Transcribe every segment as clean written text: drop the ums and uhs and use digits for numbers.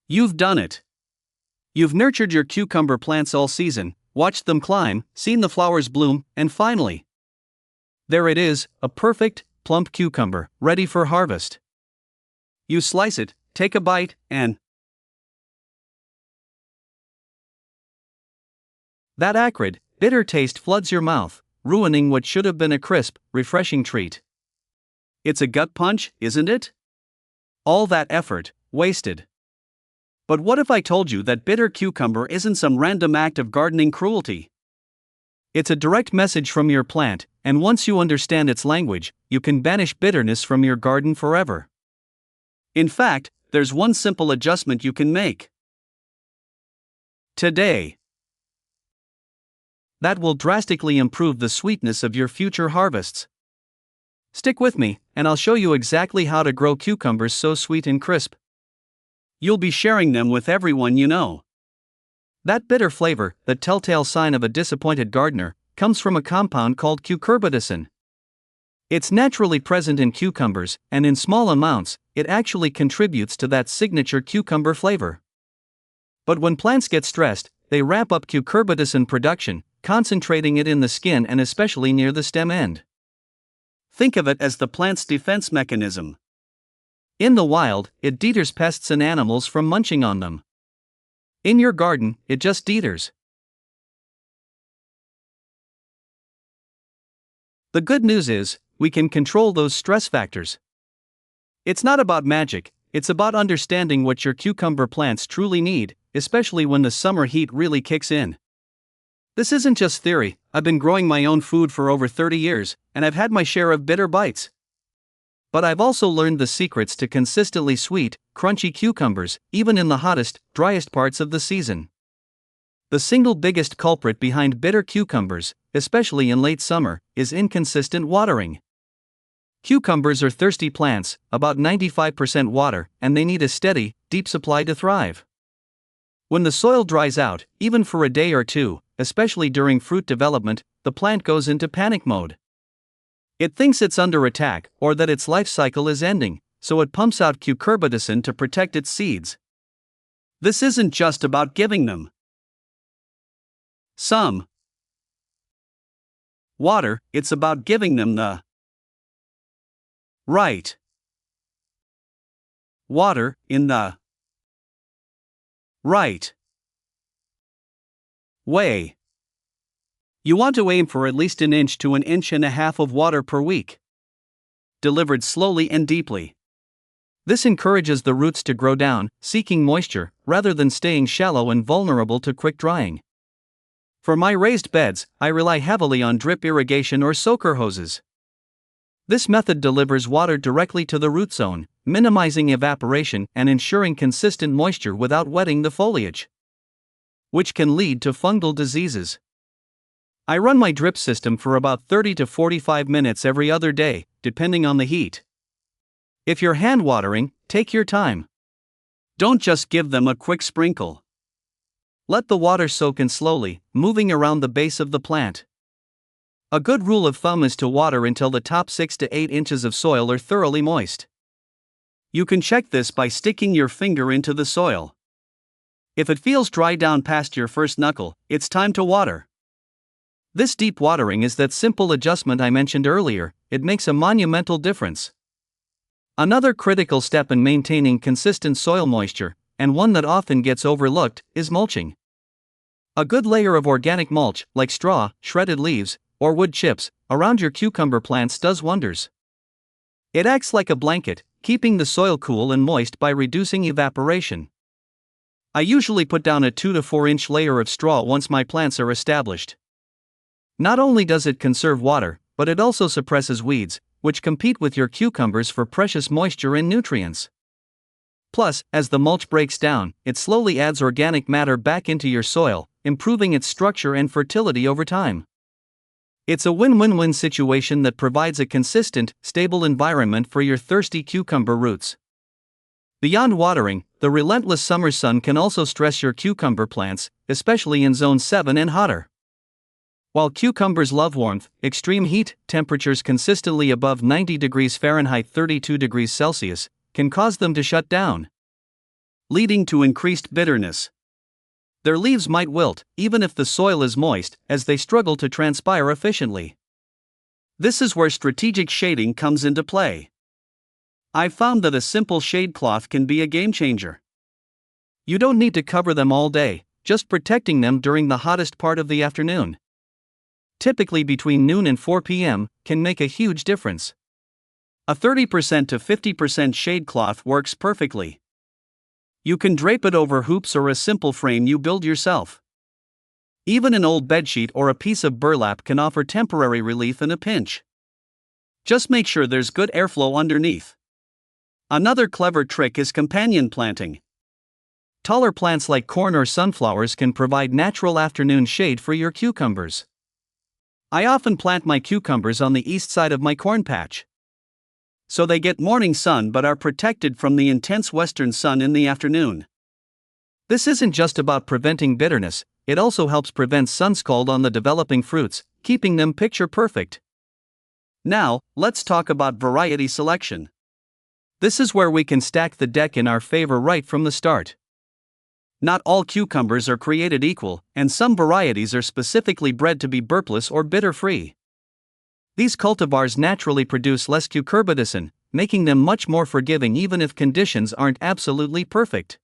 You've done it. You've nurtured your cucumber plants all season, watched them climb, seen the flowers bloom, and finally, there it is, a perfect, plump cucumber, ready for harvest. You slice it, take a bite, and that acrid, bitter taste floods your mouth, ruining what should have been a crisp, refreshing treat. It's a gut punch, isn't it? All that effort, wasted. But what if I told you that bitter cucumber isn't some random act of gardening cruelty? It's a direct message from your plant, and once you understand its language, you can banish bitterness from your garden forever. In fact, there's one simple adjustment you can make today that will drastically improve the sweetness of your future harvests. Stick with me, and I'll show you exactly how to grow cucumbers so sweet and crisp you'll be sharing them with everyone you know. That bitter flavor, the telltale sign of a disappointed gardener, comes from a compound called cucurbitacin. It's naturally present in cucumbers, and in small amounts, it actually contributes to that signature cucumber flavor. But when plants get stressed, they ramp up cucurbitacin production, concentrating it in the skin and especially near the stem end. Think of it as the plant's defense mechanism. In the wild, it deters pests and animals from munching on them. In your garden, it just deters. The good news is, we can control those stress factors. It's not about magic, it's about understanding what your cucumber plants truly need, especially when the summer heat really kicks in. This isn't just theory. I've been growing my own food for over 30 years, and I've had my share of bitter bites. But I've also learned the secrets to consistently sweet, crunchy cucumbers, even in the hottest, driest parts of the season. The single biggest culprit behind bitter cucumbers, especially in late summer, is inconsistent watering. Cucumbers are thirsty plants, about 95% water, and they need a steady, deep supply to thrive. When the soil dries out, even for a day or two, especially during fruit development, the plant goes into panic mode. It thinks it's under attack, or that its life cycle is ending, so it pumps out cucurbitacin to protect its seeds. This isn't just about giving them some water, it's about giving them the right water in the right way. You want to aim for at least 1 inch to 1.5 inches of water per week, delivered slowly and deeply. This encourages the roots to grow down, seeking moisture, rather than staying shallow and vulnerable to quick drying. For my raised beds, I rely heavily on drip irrigation or soaker hoses. This method delivers water directly to the root zone, minimizing evaporation and ensuring consistent moisture without wetting the foliage, which can lead to fungal diseases. I run my drip system for about 30 to 45 minutes every other day, depending on the heat. If you're hand watering, take your time. Don't just give them a quick sprinkle. Let the water soak in slowly, moving around the base of the plant. A good rule of thumb is to water until the top 6 to 8 inches of soil are thoroughly moist. You can check this by sticking your finger into the soil. If it feels dry down past your first knuckle, it's time to water. This deep watering is that simple adjustment I mentioned earlier. It makes a monumental difference. Another critical step in maintaining consistent soil moisture, and one that often gets overlooked, is mulching. A good layer of organic mulch, like straw, shredded leaves, or wood chips, around your cucumber plants does wonders. It acts like a blanket, keeping the soil cool and moist by reducing evaporation. I usually put down a 2 to 4 inch layer of straw once my plants are established. Not only does it conserve water, but it also suppresses weeds, which compete with your cucumbers for precious moisture and nutrients. Plus, as the mulch breaks down, it slowly adds organic matter back into your soil, improving its structure and fertility over time. It's a win-win-win situation that provides a consistent, stable environment for your thirsty cucumber roots. Beyond watering, the relentless summer sun can also stress your cucumber plants, especially in zone 7 and hotter. While cucumbers love warmth, extreme heat, temperatures consistently above 90 degrees Fahrenheit 32 degrees Celsius, can cause them to shut down. leading to increased bitterness. Their leaves might wilt, even if the soil is moist, as they struggle to transpire efficiently. This is where strategic shading comes into play. I've found that a simple shade cloth can be a game changer. You don't need to cover them all day, just protecting them during the hottest part of the afternoon, typically between noon and 4 p.m., can make a huge difference. A 30% to 50% shade cloth works perfectly. You can drape it over hoops or a simple frame you build yourself. Even an old bedsheet or a piece of burlap can offer temporary relief in a pinch. Just make sure there's good airflow underneath. Another clever trick is companion planting. Taller plants like corn or sunflowers can provide natural afternoon shade for your cucumbers. I often plant my cucumbers on the east side of my corn patch, so they get morning sun but are protected from the intense western sun in the afternoon. This isn't just about preventing bitterness, it also helps prevent sunscald on the developing fruits, keeping them picture perfect. Now, let's talk about variety selection. This is where we can stack the deck in our favor right from the start. Not all cucumbers are created equal, and some varieties are specifically bred to be burpless or bitter-free. These cultivars naturally produce less cucurbitacin, making them much more forgiving even if conditions aren't absolutely perfect.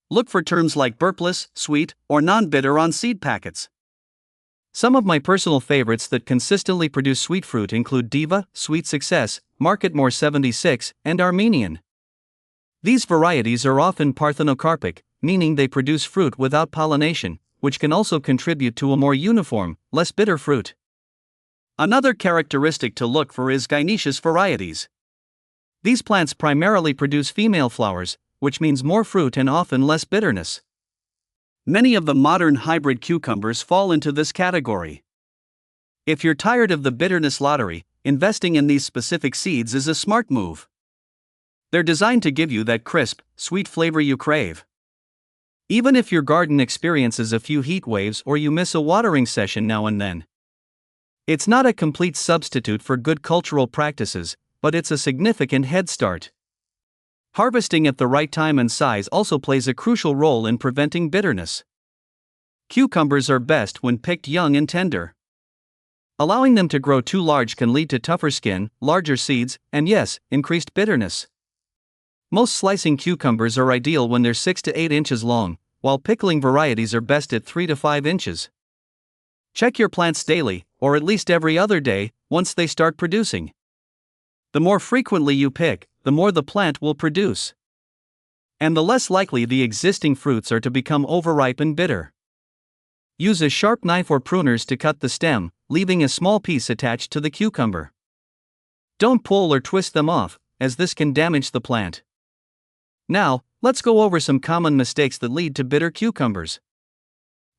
Look for terms like burpless, sweet, or non-bitter on seed packets. Some of my personal favorites that consistently produce sweet fruit include Diva, Sweet Success, Marketmore 76, and Armenian. These varieties are often parthenocarpic, meaning they produce fruit without pollination, which can also contribute to a more uniform, less bitter fruit. Another characteristic to look for is gynoecious varieties. These plants primarily produce female flowers, which means more fruit and often less bitterness. Many of the modern hybrid cucumbers fall into this category. If you're tired of the bitterness lottery, investing in these specific seeds is a smart move. They're designed to give you that crisp, sweet flavor you crave. Even if your garden experiences a few heat waves or you miss a watering session now and then. It's not a complete substitute for good cultural practices, but it's a significant head start. Harvesting at the right time and size also plays a crucial role in preventing bitterness. Cucumbers are best when picked young and tender. Allowing them to grow too large can lead to tougher skin, larger seeds, and yes, increased bitterness. Most slicing cucumbers are ideal when they're 6 to 8 inches long, while pickling varieties are best at 3 to 5 inches. Check your plants daily, or at least every other day, once they start producing. The more frequently you pick, the more the plant will produce. And the less likely the existing fruits are to become overripe and bitter. Use a sharp knife or pruners to cut the stem, leaving a small piece attached to the cucumber. Don't pull or twist them off, as this can damage the plant. Now, let's go over some common mistakes that lead to bitter cucumbers.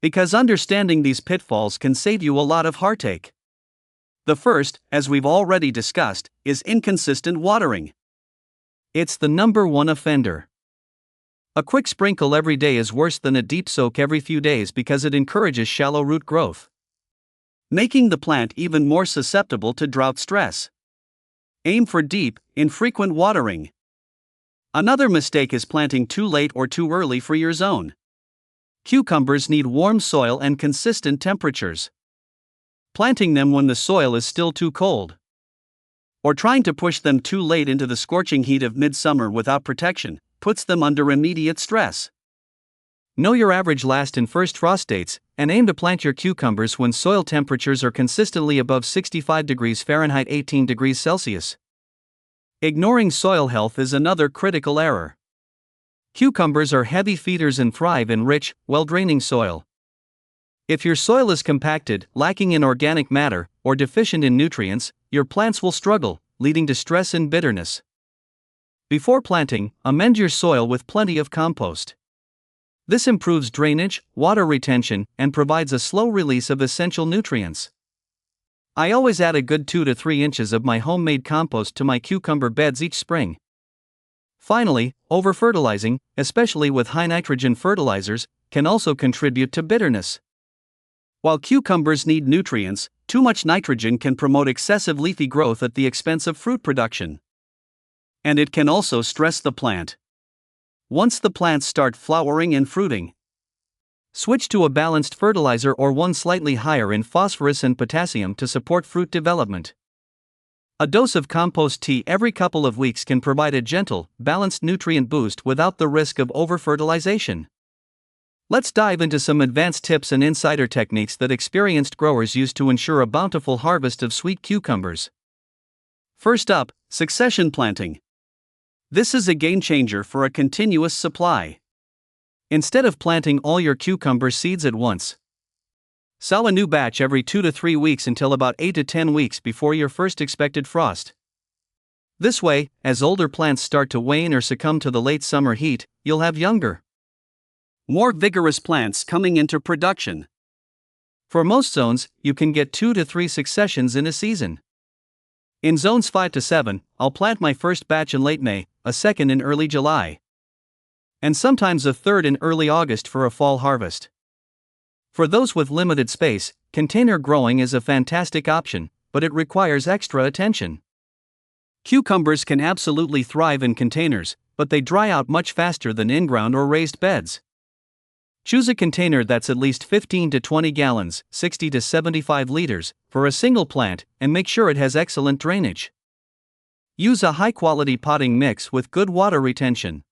Because understanding these pitfalls can save you a lot of heartache. The first, as we've already discussed, is inconsistent watering. It's the number one offender. A quick sprinkle every day is worse than a deep soak every few days because it encourages shallow root growth, making the plant even more susceptible to drought stress. Aim for deep, infrequent watering. Another mistake is planting too late or too early for your zone. Cucumbers need warm soil and consistent temperatures. Planting them when the soil is still too cold, or trying to push them too late into the scorching heat of midsummer without protection, puts them under immediate stress. Know your average last and first frost dates, and aim to plant your cucumbers when soil temperatures are consistently above 65 degrees Fahrenheit 18 degrees Celsius. Ignoring soil health is another critical error. Cucumbers are heavy feeders and thrive in rich, well-draining soil. If your soil is compacted, lacking in organic matter, or deficient in nutrients, your plants will struggle, leading to stress and bitterness. Before planting, amend your soil with plenty of compost. This improves drainage, water retention, and provides a slow release of essential nutrients. I always add a good 2 to 3 inches of my homemade compost to my cucumber beds each spring. Finally, over-fertilizing, especially with high nitrogen fertilizers, can also contribute to bitterness. While cucumbers need nutrients, too much nitrogen can promote excessive leafy growth at the expense of fruit production. And it can also stress the plant. once the plants start flowering and fruiting. Switch to a balanced fertilizer or one slightly higher in phosphorus and potassium to support fruit development. A dose of compost tea every couple of weeks can provide a gentle, balanced nutrient boost without the risk of over-fertilization. Let's dive into some advanced tips and insider techniques that experienced growers use to ensure a bountiful harvest of sweet cucumbers. First up, succession planting. This is a game changer for a continuous supply. Instead of planting all your cucumber seeds at once, sow a new batch every 2 to 3 weeks until about 8 to 10 weeks before your first expected frost. This way, as older plants start to wane or succumb to the late summer heat, you'll have younger, more vigorous plants coming into production. For most zones, you can get 2 to 3 successions in a season. In zones 5 to 7, I'll plant my first batch in late May, a second in early July, and sometimes a third in early August for a fall harvest. For those with limited space, container growing is a fantastic option, but it requires extra attention. Cucumbers can absolutely thrive in containers, but they dry out much faster than in-ground or raised beds. Choose a container that's at least 15 to 20 gallons, 60 to 75 liters, for a single plant, and make sure it has excellent drainage. Use a high-quality potting mix with good water retention.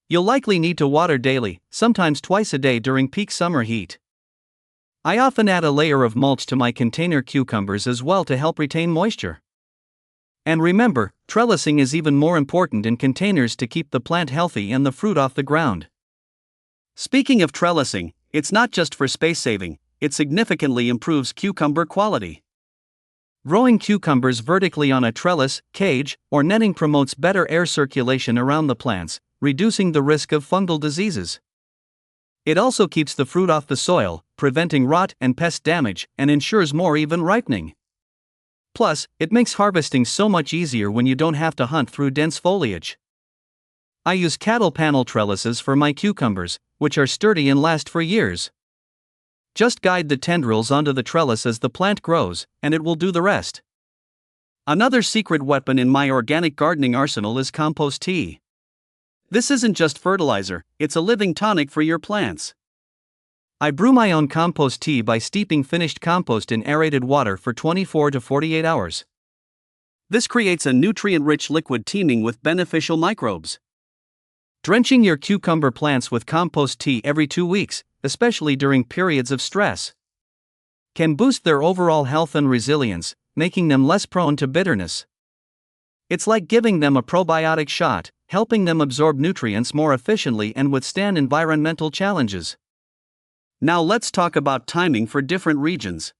You'll likely need to water daily, sometimes twice a day during peak summer heat. I often add a layer of mulch to my container cucumbers as well to help retain moisture. And remember, trellising is even more important in containers to keep the plant healthy and the fruit off the ground. Speaking of trellising, it's not just for space saving, it significantly improves cucumber quality. Growing cucumbers vertically on a trellis, cage, or netting promotes better air circulation around the plants, reducing the risk of fungal diseases. It also keeps the fruit off the soil, preventing rot and pest damage, and ensures more even ripening. Plus, it makes harvesting so much easier when you don't have to hunt through dense foliage. I use cattle panel trellises for my cucumbers, which are sturdy and last for years. Just guide the tendrils onto the trellis as the plant grows, and it will do the rest. Another secret weapon in my organic gardening arsenal is compost tea. This isn't just fertilizer, it's a living tonic for your plants. I brew my own compost tea by steeping finished compost in aerated water for 24 to 48 hours. This creates a nutrient-rich liquid teeming with beneficial microbes. Drenching your cucumber plants with compost tea every 2 weeks, especially during periods of stress, can boost their overall health and resilience, making them less prone to bitterness. It's like giving them a probiotic shot, helping them absorb nutrients more efficiently and withstand environmental challenges. Now let's talk about timing for different regions.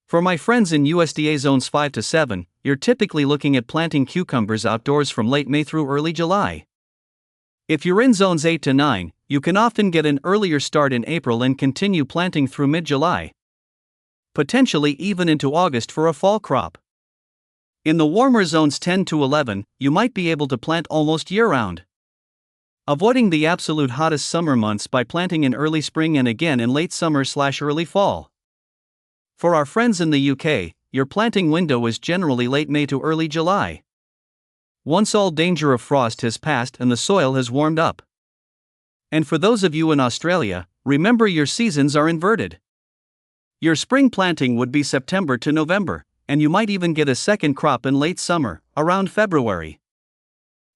For my friends in USDA zones 5 to 7, you're typically looking at planting cucumbers outdoors from late May through early July. If you're in zones 8 to 9, you can often get an earlier start in April and continue planting through mid-July, potentially even into August for a fall crop. In the warmer zones 10 to 11, you might be able to plant almost year-round, avoiding the absolute hottest summer months by planting in early spring and again in late summer/early fall. For our friends in the UK, your planting window is generally late May to early July, once all danger of frost has passed and the soil has warmed up. And for those of you in Australia, remember your seasons are inverted. Your spring planting would be September to November, and you might even get a second crop in late summer, around February.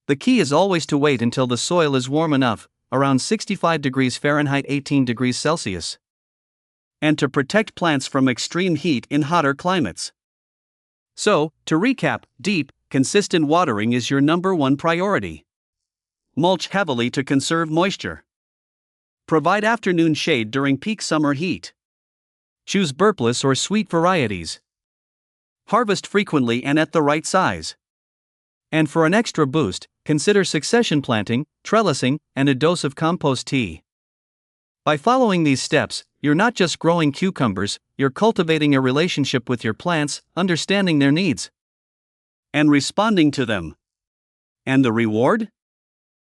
The key is always to wait until the soil is warm enough, around 65 degrees Fahrenheit 18 degrees Celsius, and to protect plants from extreme heat in hotter climates. So, to recap, deep, consistent watering is your number one priority. Mulch heavily to conserve moisture. Provide afternoon shade during peak summer heat. Choose burpless or sweet varieties. Harvest frequently and at the right size. And for an extra boost, consider succession planting, trellising, and a dose of compost tea. By following these steps, you're not just growing cucumbers, you're cultivating a relationship with your plants, understanding their needs, and responding to them. And the reward?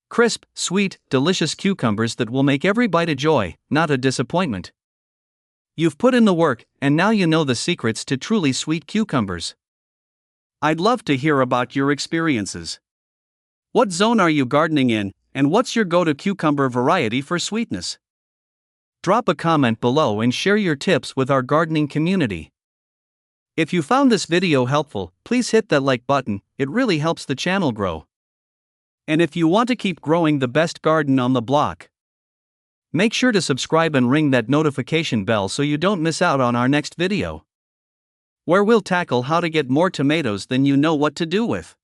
Crisp, sweet, delicious cucumbers that will make every bite a joy, not a disappointment. You've put in the work, and now you know the secrets to truly sweet cucumbers. I'd love to hear about your experiences. What zone are you gardening in, And what's your go-to cucumber variety for sweetness? Drop a comment below and share your tips with our gardening community. If you found this video helpful, please hit that like button, it really helps the channel grow. And if you want to keep growing the best garden on the block, make sure to subscribe and ring that notification bell so you don't miss out on our next video, where we'll tackle how to get more tomatoes than you know what to do with.